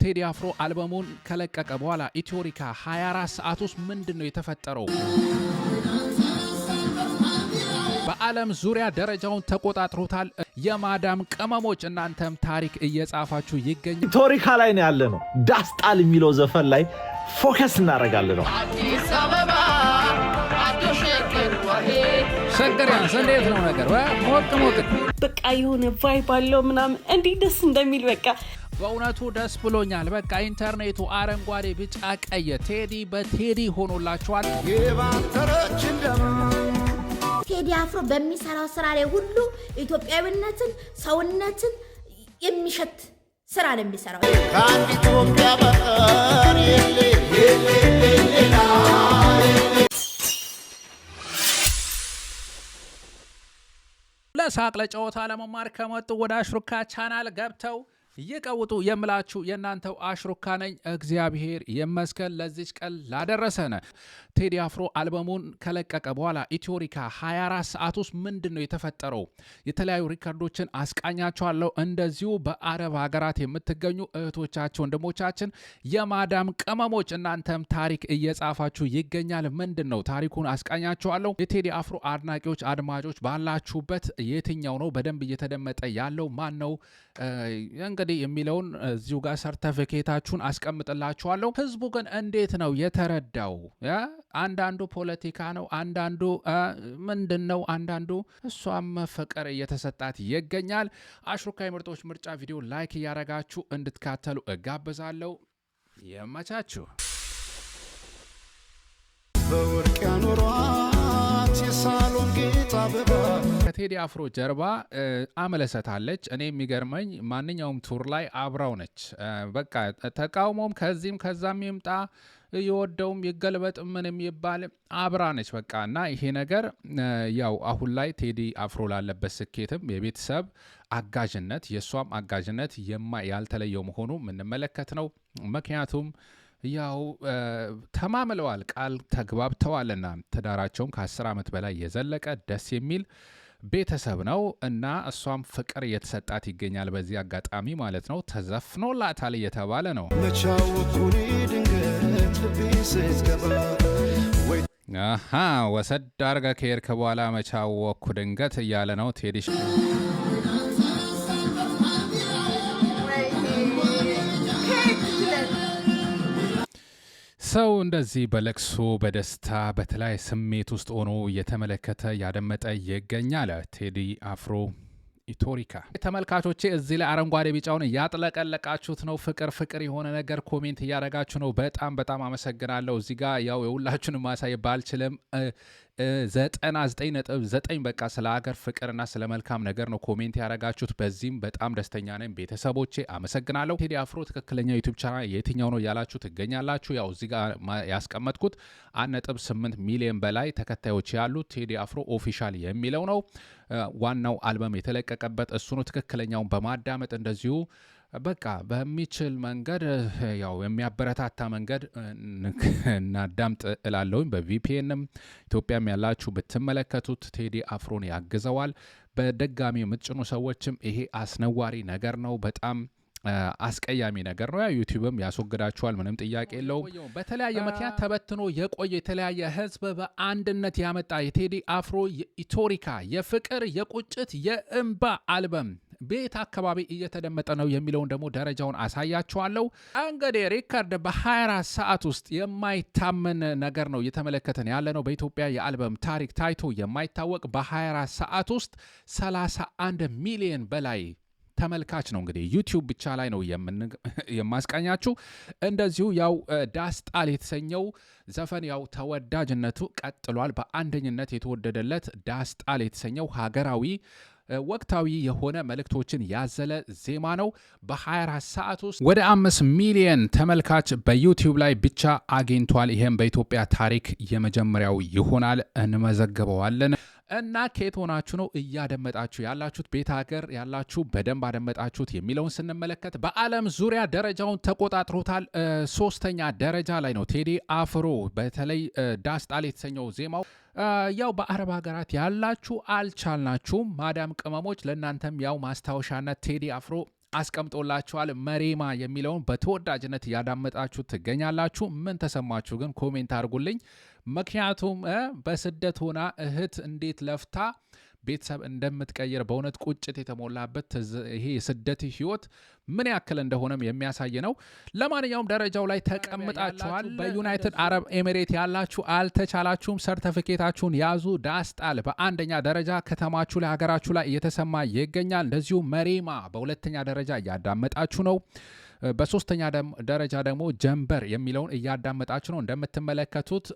ቴዲ አፍሮ አልበሙን ከለቀቀ በኋላ ኢትዮሪካ 24 ሰዓት ውስጥ ምንድነው የተፈጠረው? በዓለም ዙሪያ ደረጃውን ተቆጣጥሮታል። የማዳም ቅመሞች እናንተም ታሪክ እየጻፋችሁ ይገኛል። ኢትዮሪካ ላይ ነው ያለ ነው። ዳስጣል የሚለው ዘፈን ላይ ፎከስ እናደርጋለን ነው። ሸገሪያንስ እንዴት ነው ነገር? ሞቅ ሞቅ በቃ የሆነ ቫይብ አለው ምናምን እንዲህ ደስ እንደሚል በቃ በእውነቱ ደስ ብሎኛል። በቃ ኢንተርኔቱ አረንጓዴ፣ ቢጫ፣ ቀይ ቴዲ በቴዲ ሆኖላችኋል። ቴዲ አፍሮ በሚሰራው ስራ ላይ ሁሉ ኢትዮጵያዊነትን፣ ሰውነትን የሚሸት ስራ ነው የሚሰራው። ከኢትዮጵያ በቀር ለሳቅ ለጨዋታ ለመማር ከመጡ ወደ አሽሩካ ቻናል ገብተው ይቀውጡ የምላችሁ የእናንተው አሽሩካ ነኝ። እግዚአብሔር ይመስገን ለዚች ቀን ላደረሰን። ቴዲ አፍሮ አልበሙን ከለቀቀ በኋላ ኢትዮሪካ 24 ሰዓት ውስጥ ምንድነው የተፈጠረው? የተለያዩ ሪከርዶችን አስቃኛችኋለሁ። እንደዚሁ በአረብ ሀገራት የምትገኙ እህቶቻችን፣ ወንድሞቻችን፣ የማዳም ቅመሞች እናንተም ታሪክ እየጻፋችሁ ይገኛል። ምንድነው ታሪኩን አስቃኛችኋለሁ። የቴዲ አፍሮ አድናቂዎች፣ አድማጮች ባላችሁበት የትኛው ነው በደንብ እየተደመጠ ያለው? ማን ነው እንግዲህ የሚለውን እዚሁ ጋር ሰርተፊኬታችሁን አስቀምጥላችኋለሁ። ህዝቡ ግን እንዴት ነው የተረዳው? አንዳንዱ ፖለቲካ ነው፣ አንዳንዱ ምንድነው፣ አንዳንዱ እሷም ፍቅር እየተሰጣት ይገኛል። አሽሩካ የምርጦች ምርጫ ቪዲዮ ላይክ እያረጋችሁ እንድትካተሉ እጋብዛለሁ። የመቻችሁ በወርቅ ያኖሯት የሳሎን ጌጥ አበባ ከቴዲ አፍሮ ጀርባ አመለሰታለች። እኔ የሚገርመኝ ማንኛውም ቱር ላይ አብራው ነች። በቃ ተቃውሞም ከዚህም ከዛም ይምጣ የወደውም ይገልበጥ ምን የሚባል አብራ ነች በቃ። እና ይሄ ነገር ያው አሁን ላይ ቴዲ አፍሮ ላለበት ስኬትም የቤተሰብ አጋዥነት የሷም አጋዥነት ያልተለየው መሆኑ የምንመለከት ነው። ምክንያቱም ያው ተማምለዋል፣ ቃል ተግባብተዋልና ትዳራቸውም ከ10 ዓመት በላይ የዘለቀ ደስ የሚል ቤተሰብ ነው እና እሷም ፍቅር እየተሰጣት ይገኛል። በዚህ አጋጣሚ ማለት ነው ተዘፍኖላታል እየተባለ ነው። ወሰድ አርጋ ከሄድክ በኋላ መቻወኩ ድንገት እያለ ነው ቴዲ። ሰው እንደዚህ በለቅሶ በደስታ በተለያየ ስሜት ውስጥ ሆኖ እየተመለከተ ያደመጠ ይገኛል። ቴዲ አፍሮ ኢትዮሪካ ተመልካቾቼ እዚህ ላይ አረንጓዴ ቢጫውን እያጥለቀለቃችሁት ነው። ፍቅር ፍቅር የሆነ ነገር ኮሜንት እያደረጋችሁ ነው። በጣም በጣም አመሰግናለሁ። እዚህ ጋር ያው የሁላችሁንም ማሳይ ባልችልም 99.9 በቃ ስለ ሀገር ፍቅርና ስለ መልካም ነገር ነው ኮሜንት ያደረጋችሁት። በዚህም በጣም ደስተኛ ነኝ ቤተሰቦቼ፣ አመሰግናለሁ። ቴዲ አፍሮ ትክክለኛ ዩቲዩብ ቻናል የትኛው ነው ያላችሁ ትገኛላችሁ። ያው እዚህ ጋር ያስቀመጥኩት 1.8 ሚሊዮን በላይ ተከታዮች ያሉት ቴዲ አፍሮ ኦፊሻል የሚለው ነው። ዋናው አልበም የተለቀቀበት እሱ ነው። ትክክለኛውን በማዳመጥ እንደዚሁ በቃ በሚችል መንገድ ያው የሚያበረታታ መንገድ እናዳምጥ እላለሁኝ። በቪፒኤንም ኢትዮጵያም ያላችሁ ብትመለከቱት ቴዲ አፍሮን ያግዘዋል። በደጋሚ የምትጭኑ ሰዎችም ይሄ አስነዋሪ ነገር ነው፣ በጣም አስቀያሚ ነገር ነው። ዩቲዩብም ያስወግዳችኋል፣ ምንም ጥያቄ የለውም። በተለያየ ምክንያት ተበትኖ የቆየ የተለያየ ህዝብ በአንድነት ያመጣ የቴዲ አፍሮ ኢትዮሪካ የፍቅር የቁጭት የእንባ አልበም ቤት አካባቢ እየተደመጠ ነው የሚለውን ደግሞ ደረጃውን አሳያችኋለሁ። እንግዲህ ሪከርድ በ24 ሰዓት ውስጥ የማይታመን ነገር ነው እየተመለከተን ያለ ነው። በኢትዮጵያ የአልበም ታሪክ ታይቶ የማይታወቅ በ24 ሰዓት ውስጥ 31 ሚሊዮን በላይ ተመልካች ነው። እንግዲህ ዩቲዩብ ብቻ ላይ ነው የማስቃኛችሁ። እንደዚሁ ያው ዳስጣል የተሰኘው ዘፈን ያው ተወዳጅነቱ ቀጥሏል። በአንደኝነት የተወደደለት ዳስጣል የተሰኘው ሀገራዊ ወቅታዊ የሆነ መልእክቶችን ያዘለ ዜማ ነው። በ24 ሰዓት ውስጥ ወደ 5 ሚሊዮን ተመልካች በዩቲዩብ ላይ ብቻ አግኝቷል። ይሄም በኢትዮጵያ ታሪክ የመጀመሪያው ይሆናል፣ እንመዘግበዋለን። እና ከየት ሆናችሁ ነው እያደመጣችሁ ያላችሁት? ቤት ሀገር ያላችሁ በደንብ አደመጣችሁት የሚለውን ስንመለከት በዓለም ዙሪያ ደረጃውን ተቆጣጥሮታል። 3ኛ ደረጃ ላይ ነው ቴዲ አፍሮ። በተለይ ዳስጣል የተሰኘው ዜማው ያው በአረብ ሀገራት ያላችሁ አልቻልናችሁም ማዳም ቅመሞች፣ ለእናንተም ያው ማስታወሻነት ቴዲ አፍሮ አስቀምጦላችኋል። መሬማ የሚለውን በተወዳጅነት እያዳመጣችሁ ትገኛላችሁ። ምን ተሰማችሁ ግን ኮሜንት አድርጉልኝ። ምክንያቱም በስደት ሆና እህት እንዴት ለፍታ ቤተሰብ እንደምትቀይር በእውነት ቁጭት የተሞላበት ይሄ የስደት ህይወት ምን ያክል እንደሆነም የሚያሳይ ነው። ለማንኛውም ደረጃው ላይ ተቀምጣችኋል። በዩናይትድ አረብ ኤሚሬት ያላችሁ አልተቻላችሁም፣ ሰርተፊኬታችሁን ያዙ። ዳስጣል በአንደኛ ደረጃ ከተማችሁ ላይ ሀገራችሁ ላይ እየተሰማ ይገኛል። እንደዚሁ መሬማ በሁለተኛ ደረጃ እያዳመጣችሁ ነው። በሶስተኛ ደረጃ ደግሞ ጀንበር የሚለውን እያዳመጣችሁ ነው። እንደምትመለከቱት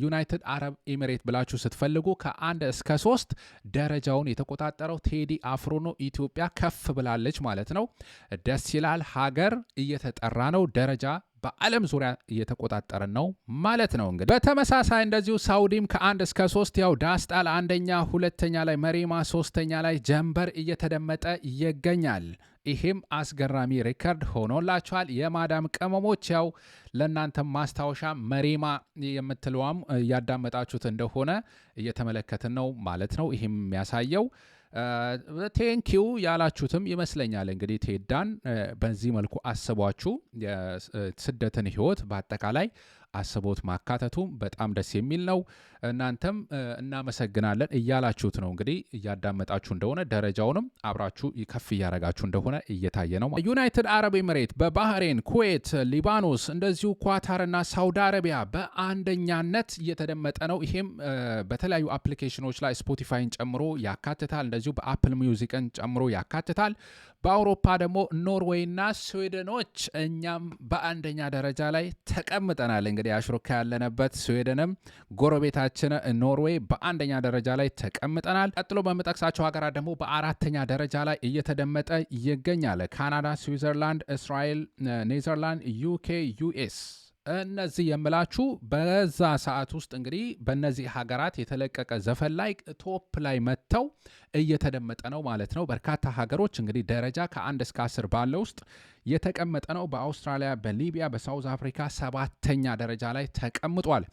ዩናይትድ አረብ ኤሚሬት ብላችሁ ስትፈልጉ ከ1 እስከ 3 ደረጃውን የተቆጣጠረው ቴዲ አፍሮ ነው። ኢትዮጵያ ከፍ ብላለች ማለት ነው። ደስ ይላል። ሀገር እየተጠራ ነው። ደረጃ በዓለም ዙሪያ እየተቆጣጠረ ነው ማለት ነው። እንግዲህ በተመሳሳይ እንደዚሁ ሳውዲም ከ1 እስከ 3 ያው ዳስጣል አንደኛ፣ ሁለተኛ ላይ መሬማ፣ ሶስተኛ ላይ ጀንበር እየተደመጠ ይገኛል። ይሄም አስገራሚ ሪከርድ ሆኖላችኋል። የማዳም ቅመሞች ያው ለእናንተ ማስታወሻ መሬማ የምትለዋም እያዳመጣችሁት እንደሆነ እየተመለከትን ነው ማለት ነው። ይህም የሚያሳየው ቴንኪው ያላችሁትም ይመስለኛል። እንግዲህ ቴዳን በዚህ መልኩ አስቧችሁ የስደትን ህይወት በአጠቃላይ አስቦት ማካተቱ በጣም ደስ የሚል ነው። እናንተም እናመሰግናለን እያላችሁት ነው። እንግዲህ እያዳመጣችሁ እንደሆነ ደረጃውንም አብራችሁ ከፍ እያረጋችሁ እንደሆነ እየታየ ነው። ዩናይትድ አረብ ኤሚሬት በባህሬን፣ ኩዌት፣ ሊባኖስ እንደዚሁ ኳታርና ሳውዲ አረቢያ በአንደኛነት እየተደመጠ ነው። ይሄም በተለያዩ አፕሊኬሽኖች ላይ ስፖቲፋይን ጨምሮ ያካትታል። እንደዚሁ በአፕል ሚውዚክን ጨምሮ ያካትታል። በአውሮፓ ደግሞ ኖርዌይና ስዊድኖች እኛም በአንደኛ ደረጃ ላይ ተቀምጠናል። እንግዲህ አሽሩካ ያለንበት ስዊድንም ጎረቤታችን ኖርዌይ በአንደኛ ደረጃ ላይ ተቀምጠናል። ቀጥሎ በምጠቅሳቸው ሀገራት ደግሞ በአራተኛ ደረጃ ላይ እየተደመጠ ይገኛል። ካናዳ፣ ስዊዘርላንድ፣ እስራኤል፣ ኔዘርላንድ፣ ዩኬ፣ ዩኤስ እነዚህ የምላችሁ በዛ ሰዓት ውስጥ እንግዲህ በእነዚህ ሀገራት የተለቀቀ ዘፈን ላይ ቶፕ ላይ መጥተው እየተደመጠ ነው ማለት ነው። በርካታ ሀገሮች እንግዲህ ደረጃ ከ1 እስከ 10 ባለው ውስጥ የተቀመጠ ነው። በአውስትራሊያ፣ በሊቢያ፣ በሳውዝ አፍሪካ 7ኛ ደረጃ ላይ ተቀምጧል።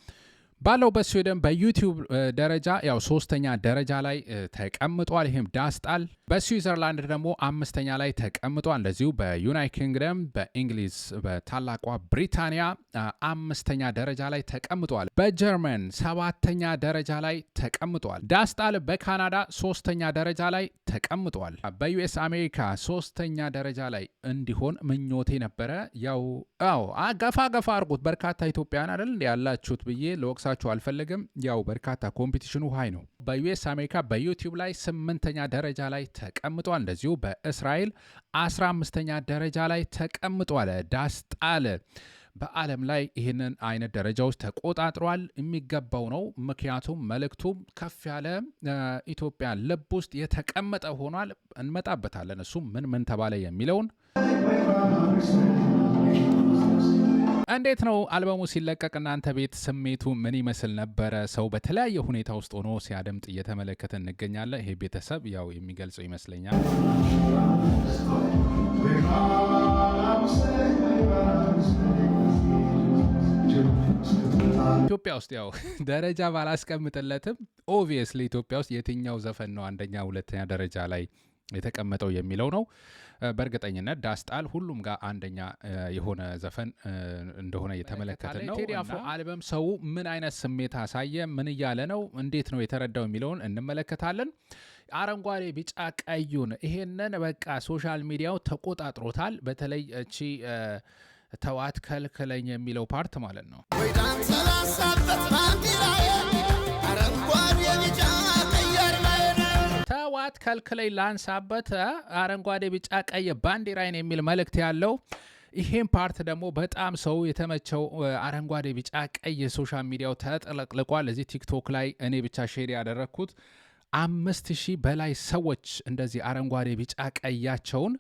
ባለው በስዊድን በዩቲዩብ ደረጃ ያው 3ኛ ደረጃ ላይ ተቀምጧል። ይህም ዳስጣል። በስዊዘርላንድ ደግሞ 5ኛ ላይ ተቀምጧል። እንደዚሁ በዩናይትድ ኪንግደም፣ በእንግሊዝ፣ በታላቋ ብሪታንያ 5ኛ ደረጃ ላይ ተቀምጧል። በጀርመን 7ኛ ደረጃ ላይ ተቀምጧል። ዳስጣል በካናዳ 3ኛ ደረጃ ላይ ተቀምጧል። በዩኤስ አሜሪካ 3ኛ ደረጃ ላይ እንዲሆን ምኞቴ ነበረ። ያው ገፋ አርጉት። በርካታ ኢትዮጵያውያን አይደል እንዲ ያላችሁት ብዬ ለወቅሳችሁ አልፈለግም። ያው በርካታ ኮምፒቲሽኑ ሃይ ነው። በዩኤስ አሜሪካ በዩቲዩብ ላይ 8ኛ ደረጃ ላይ ተቀምጧል። እንደዚሁ በእስራኤል 15ኛ ደረጃ ላይ ተቀምጧል። ዳስጣል በዓለም ላይ ይህንን አይነት ደረጃዎች ተቆጣጥሯል። የሚገባው ነው። ምክንያቱም መልእክቱም ከፍ ያለ ኢትዮጵያ ልብ ውስጥ የተቀመጠ ሆኗል። እንመጣበታለን። እሱም ምን ተባለ የሚለውን እንዴት ነው አልበሙ ሲለቀቅ እናንተ ቤት ስሜቱ ምን ይመስል ነበረ? ሰው በተለያየ ሁኔታ ውስጥ ሆኖ ሲያደምጥ እየተመለከተ እንገኛለን። ይሄ ቤተሰብ ያው የሚገልጸው ይመስለኛል። ኢትዮጵያ ውስጥ ያው ደረጃ ባላስቀምጥለትም ኦብቪየስሊ ኢትዮጵያ ውስጥ የትኛው ዘፈን ነው አንደኛ፣ ሁለተኛ ደረጃ ላይ የተቀመጠው የሚለው ነው። በእርግጠኝነት ዳስጣል ሁሉም ጋር አንደኛ የሆነ ዘፈን እንደሆነ የተመለከተ ነው። ቴዲ አፍሮ አልበም ሰው ምን አይነት ስሜት አሳየ፣ ምን እያለ ነው፣ እንዴት ነው የተረዳው የሚለውን እንመለከታለን። አረንጓዴ ቢጫ ቀዩን ይሄንን በቃ ሶሻል ሚዲያው ተቆጣጥሮታል። በተለይ እቺ ተዋት ከልክለኝ የሚለው ፓርት ማለት ነው። ተዋት ከልክለኝ ላንሳበት አረንጓዴ ቢጫ ቀይ ባንዲራይን የሚል መልእክት ያለው ይሄን ፓርት ደግሞ በጣም ሰው የተመቸው አረንጓዴ ቢጫ ቀይ ሶሻል ሚዲያው ተጠለቅልቋል። እዚህ ቲክቶክ ላይ እኔ ብቻ ሼር ያደረግኩት 5000 በላይ ሰዎች እንደዚህ አረንጓዴ ቢጫ ቀያቸውን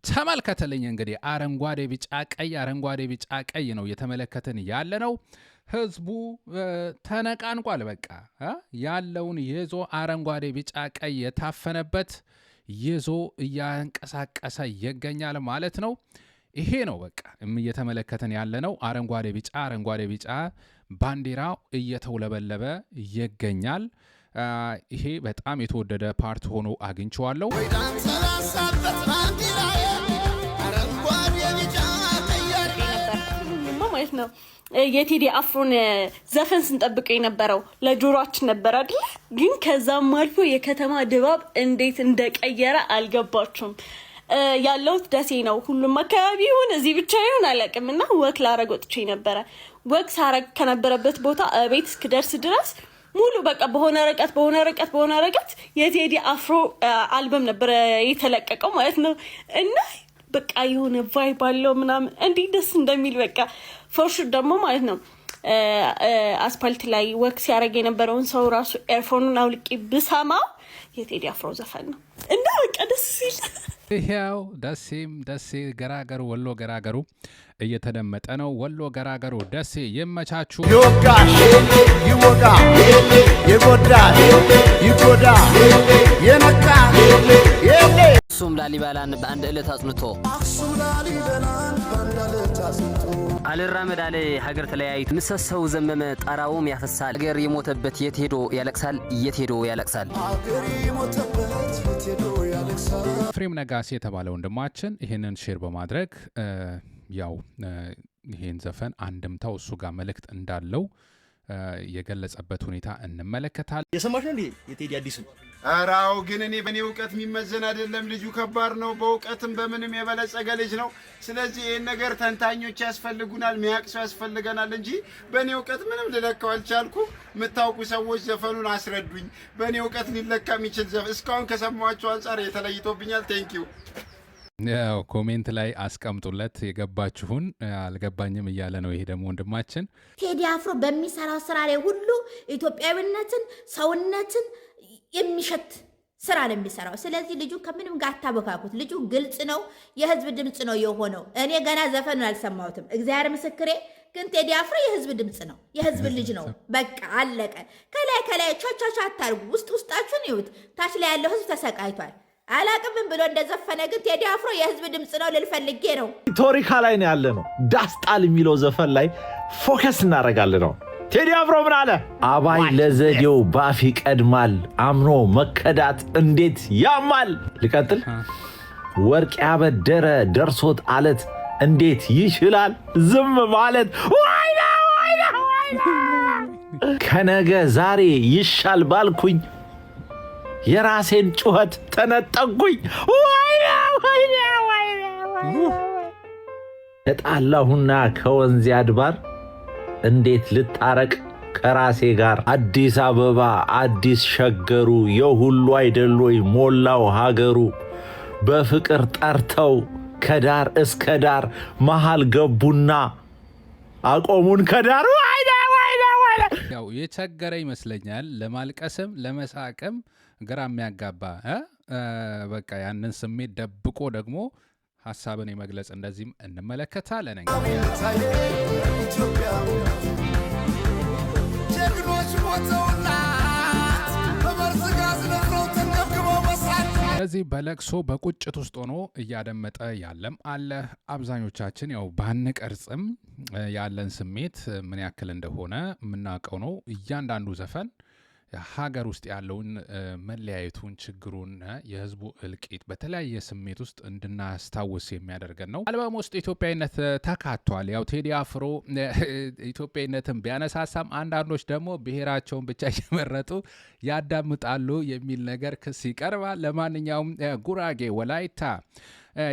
ተመልከተልኝ። እንግዲህ አረንጓዴ ቢጫ ቀይ ነው የተመለከትን ያለ ነው። ህዝቡ ተነቃንቋል። በቃ ያለውን ይዞ አረንጓዴ ቢጫ ቀይ የታፈነበት ይዞ እያንቀሳቀሰ ይገኛል ማለት ነው። ይሄ ነው በቃ እየተመለከትን ያለ ነው። አረንጓዴ ቢጫ ባንዲራው እየተውለበለበ ይገኛል። ይሄ በጣም የተወደደ ፓርት ሆኖ አግኝቼዋለሁ። ማለት ነው የቴዲ አፍሮን ዘፈን ስንጠብቀው የነበረው ለጆሮአችን ነበር አይደል? ግን ከዛም አልፎ የከተማ ድባብ እንዴት እንደቀየረ አልገባችሁም? ያለውት ደሴ ነው። ሁሉም አካባቢ ይሁን እዚህ ብቻ ይሁን አላውቅም። እና ወክ ላረግ ወጥቼ ነበረ። ወክ ሳረግ ከነበረበት ቦታ ቤት እስክደርስ ድረስ ሙሉ በቃ በሆነ ርቀት የቴዲ አፍሮ አልበም ነበር የተለቀቀው ማለት ነው። እና በቃ የሆነ ቫይብ አለው ምናምን እንዴት ደስ እንደሚል በቃ ፎርሹር ደግሞ ማለት ነው አስፓልት ላይ ወክ ሲያደርግ የነበረውን ሰው ራሱ ኤርፎኑን አውልቄ ብሰማው የቴዲ አፍሮ ዘፈን ነው እና በቃ ደስ ሲል ይሄው ደሴ ገራገሩ ወሎ ገራገሩ እየተደመጠ ነው። ወሎ ገራገሩ ደሴ ይመቻችሁ። ይወጋል ይወጋል ይጎዳል ይጎዳ የነቃ የለ አክሱም ላሊበላን በአንድ ዕለት አጽንቶ አክሱም ላሊበላን በአንድ ዕለት አጽንቶ አልራመድ አለ ሀገር ተለያይቶ ምሰሰው ዘመመ ጣራውም ያፈሳል። ሀገር የሞተበት የት ሄዶ ያለቅሳል፣ የት ሄዶ ያለቅሳል። ሀገር የሞተበት የት ሄዶ ያለቅሳል። ፍሬም ነጋሴ የተባለ ወንድማችን ይህንን ሼር በማድረግ ያው ይህን ዘፈን አንድምታው እሱ ጋር መልእክት እንዳለው የገለጸበት ሁኔታ እንመለከታለን። የሰማሽ ነው እንዴ የቴዲ አዲሱ? አራው ግን እኔ በኔ ዕውቀት የሚመዘን አይደለም። ልጁ ከባድ ነው። በእውቀትም በምንም የበለጸገ ልጅ ነው። ስለዚህ ይሄን ነገር ተንታኞች ያስፈልጉናል፣ ሚያቅሰው ያስፈልገናል እንጂ በኔ ዕውቀት ምንም ልለካው አልቻልኩም። የምታውቁ ሰዎች ዘፈኑን አስረዱኝ። በኔ ዕውቀት ሊለካ የሚችል ዘፈን እስካሁን ከሰማኋቸው አንጻር የተለይቶብኛል። ቴንኪዩ። ያው ኮሜንት ላይ አስቀምጡለት የገባችሁን። አልገባኝም እያለ ነው። ይሄ ደግሞ ወንድማችን ቴዲ አፍሮ በሚሰራው ስራ ላይ ሁሉ ኢትዮጵያዊነትን፣ ሰውነትን የሚሸት ስራ ነው የሚሰራው። ስለዚህ ልጁ ከምንም ጋር አታበካኩት። ልጁ ግልጽ ነው፣ የህዝብ ድምፅ ነው የሆነው። እኔ ገና ዘፈኑን አልሰማሁትም፣ እግዚአብሔር ምስክሬ። ግን ቴዲ አፍሮ የህዝብ ድምፅ ነው፣ የህዝብ ልጅ ነው። በቃ አለቀ። ከላይ ቻቻቻ አታርጉ። ውስጣችሁን ይዩት። ታች ላይ ያለው ህዝብ ተሰቃይቷል። አላቅምን ብሎ እንደዘፈነ ግን ቴዲ አፍሮ የህዝብ ድምፅ ነው ልልፈልጌ ነው። ቶሪካ ላይ ነው ያለ ነው። ዳስጣል የሚለው ዘፈን ላይ ፎከስ እናደርጋለን ነው። ቴዲ አፍሮ ምን አለ? አባይ ለዘዴው ባፍ ይቀድማል፣ አምኖ መከዳት እንዴት ያማል። ልቀጥል። ወርቅ ያበደረ ደርሶት አለት እንዴት ይችላል ዝም ማለት። ዋይና ከነገ ዛሬ ይሻል ባልኩኝ የራሴን ጩኸት ተነጠቅኩኝ። ተጣላሁና ከወንዝ አድባር እንዴት ልታረቅ ከራሴ ጋር። አዲስ አበባ አዲስ ሸገሩ የሁሉ አይደሎይ ሞላው ሀገሩ። በፍቅር ጠርተው ከዳር እስከ ዳር መሃል ገቡና አቆሙን ከዳር። ያው የቸገረ ይመስለኛል። ለማልቀስም ለመሳቅም ግራ የሚያጋባ በቃ ያንን ስሜት ደብቆ ደግሞ ሀሳብን የመግለጽ እንደዚህም እንመለከታለን። ስለዚህ በለቅሶ በቁጭት ውስጥ ሆኖ እያደመጠ ያለም አለ። አብዛኞቻችን ያው ባንቀርጽም ያለን ስሜት ምን ያክል እንደሆነ የምናውቀው ነው። እያንዳንዱ ዘፈን ሀገር ውስጥ ያለውን መለያየቱን፣ ችግሩን፣ የህዝቡ እልቂት በተለያየ ስሜት ውስጥ እንድናስታውስ የሚያደርገን ነው። አልበም ውስጥ ኢትዮጵያዊነት ተካቷል። ያው ቴዲ አፍሮ ኢትዮጵያዊነትን ቢያነሳሳም አንዳንዶች ደግሞ ብሔራቸውን ብቻ እየመረጡ ያዳምጣሉ የሚል ነገር ክስ ይቀርባል። ለማንኛውም ጉራጌ፣ ወላይታ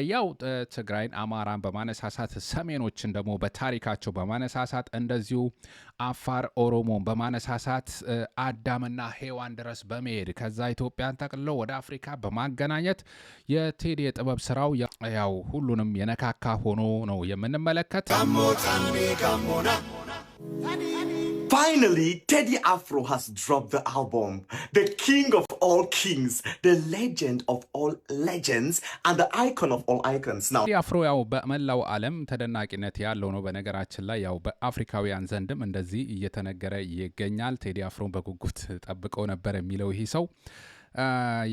ያው ትግራይን፣ አማራን በማነሳሳት ሰሜኖችን ደግሞ በታሪካቸው በማነሳሳት እንደዚሁ አፋር፣ ኦሮሞን በማነሳሳት አዳምና ሔዋን ድረስ በመሄድ ከዛ ኢትዮጵያን ጠቅልለው ወደ አፍሪካ በማገናኘት የቴዲ የጥበብ ስራው ያው ሁሉንም የነካካ ሆኖ ነው የምንመለከት። Finally, Teddy Afro has dropped the album, the king of all kings, the legend of all legends, and the icon of all icons. Now, ቴዲ አፍሮ ያው በመላው ዓለም ተደናቂነት ያለው ነው። በነገራችን ላይ ያው በአፍሪካውያን ዘንድም እንደዚህ እየተነገረ ይገኛል። ቴዲ አፍሮን በጉጉት ጠብቀው ነበር የሚለው ይህ ሰው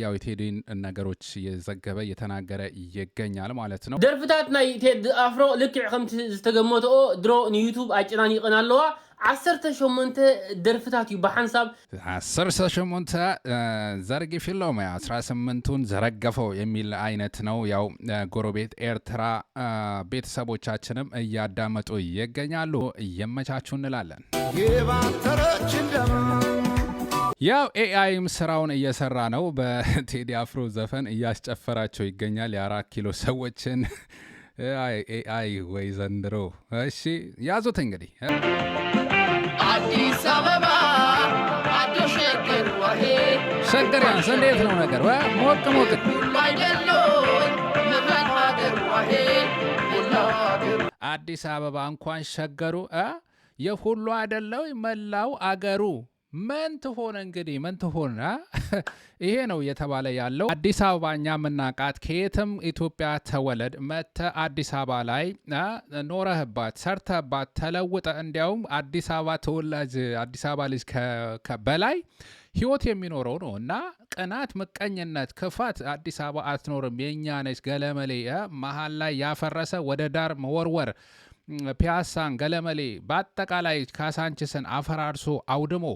ያው የቴዲን ነገሮች የዘገበ የተናገረ ይገኛል ማለት ነው። ደርፍታት ናይ ቴዲ አፍሮ ልክዕ ከምቲ ዝተገመተኦ ድሮ ንዩቱብ አጨናኒቀን ኣለዋ 18 ደርፍታት እዩ በሐንሳብ 18 ዘርግፊሎም 18ቱን ዘረገፈው የሚል አይነት ነው። ያው ጎረቤት ኤርትራ ቤተሰቦቻችንም እያዳመጡ ይገኛሉ። እየመቻችሁ እንላለን። ያው ኤአይም ስራውን እየሰራ ነው። በቴዲ አፍሮ ዘፈን እያስጨፈራቸው ይገኛል የ4 ኪሎ ሰዎችን። ኤአይ ወይ ዘንድሮ። እሺ ያዙት እንግዲህ አዲስ አበባ አዲስ ሸገር ወሄ ሸገር ያንስ እንዴት ነው ነገር ሞቅ ሞቅ አዲስ አበባ እንኳን ሸገሩ የሁሉ አይደለው መላው አገሩ ምን ትሆን እንግዲህ ምን ትሆን ይሄ ነው እየተባለ ያለው። አዲስ አበባ እኛ የምናውቃት ከየትም ኢትዮጵያ ተወለድ መተ አዲስ አበባ ላይ ኖረህባት ሰርተህባት ተለውጠ እንዲያውም አዲስ አበባ ተወላጅ አዲስ አበባ ልጅ በላይ ህይወት የሚኖረው ነው እና ቅናት፣ ምቀኝነት፣ ክፋት አዲስ አበባ አትኖርም የኛ ነች ገለመሌ መሀል ላይ ያፈረሰ ወደ ዳር መወርወር ፒያሳን ገለመሌ በአጠቃላይ ካሳንችስን አፈራርሶ አውድሞ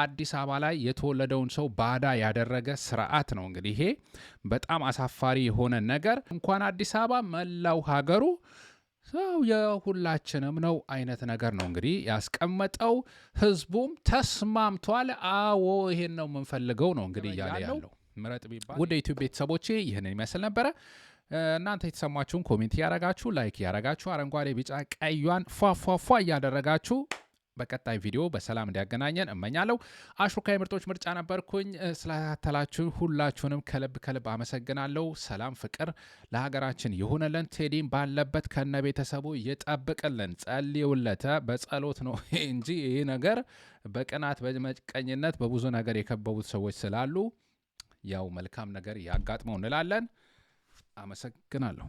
አዲስ አበባ ላይ የተወለደውን ሰው ባዳ ያደረገ ስርዓት ነው። እንግዲህ ይሄ በጣም አሳፋሪ የሆነ ነገር እንኳን አዲስ አበባ መላው ሀገሩ ሰው የሁላችንም ነው አይነት ነገር ነው እንግዲህ ያስቀመጠው። ህዝቡም ተስማምቷል። አዎ ይሄን ነው የምንፈልገው ነው እንግዲህ እያለ ያለው። ምረጥ ቢባል ወደ ዩቲዩብ ቤተሰቦቼ ይህንን ይመስል ነበረ። እናንተ የተሰማችሁን ኮሜንት ያረጋችሁ ላይክ ያረጋችሁ አረንጓዴ ቢጫ ቀዩን ፏፏፏ እያደረጋችሁ በቀጣይ ቪዲዮ በሰላም እንዲያገናኘን እመኛለሁ። አሽሩካይ ምርጦች ምርጫ ነበርኩኝ። ስላተላችሁ ሁላችሁንም ከልብ አመሰግናለሁ። ሰላም ፍቅር ለሀገራችን ይሁንልን። ቴዲም ባለበት ከነ ቤተሰቡ ይጠብቅልን። ጸልዩለት። በጸሎት ነው እንጂ ይሄ ነገር በቅናት በመቀኝነት በብዙ ነገር የከበቡት ሰዎች ስላሉ ያው መልካም ነገር ያጋጥመው እንላለን። አመሰግናለሁ።